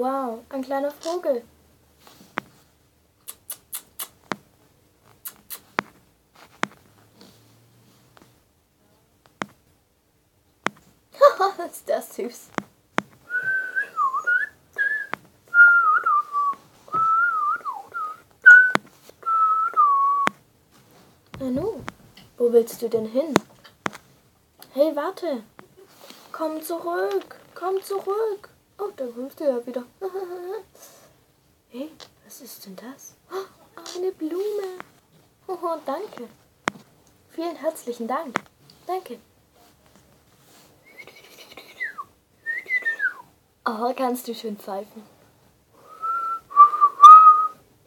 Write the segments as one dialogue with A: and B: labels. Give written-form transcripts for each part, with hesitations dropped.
A: Wow, ein kleiner Vogel. Ist das süß. Nanu, wo willst du denn hin? Hey, warte. Komm zurück. Komm zurück. Oh, da kommst du ja wieder. Hey, was ist denn das? Oh, eine Blume. Oh, danke. Vielen herzlichen Dank. Danke. Oh, kannst du schön pfeifen.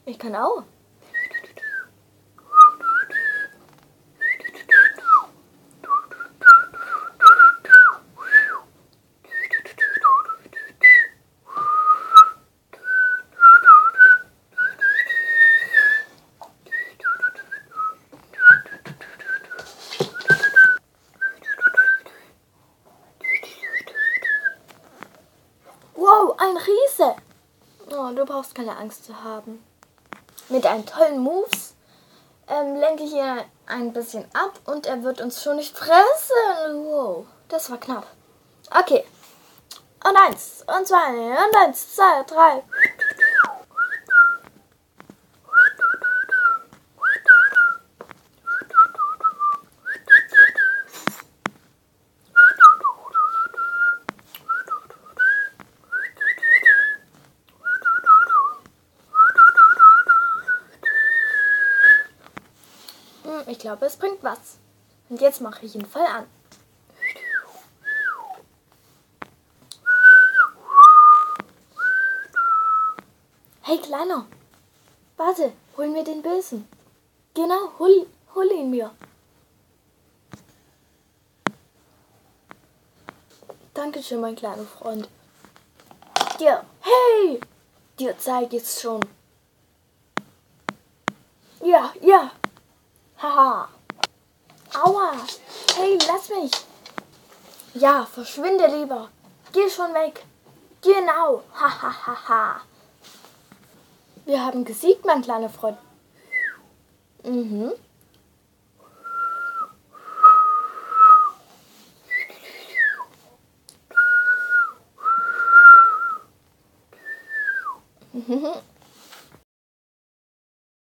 A: Ich kann auch. Wow, ein Riese! Oh, du brauchst keine Angst zu haben. Mit einen tollen Moves lenke ich ihn ein bisschen ab und er wird uns schon nicht fressen. Wow, das war knapp. Okay. Und 1, und 2, und 1, 2, 3. Ich glaube, es bringt was. Und jetzt mache ich ihn voll an. Hey, Kleiner. Warte, hol mir den Besen. Genau, hol ihn mir. Dankeschön, mein kleiner Freund. Hey! Dir zeig ich's schon. Ja. Haha. Aua. Hey, lass mich. Ja, verschwinde lieber. Geh schon weg. Genau. Hahaha. Wir haben gesiegt, mein kleiner Freund. Mhm.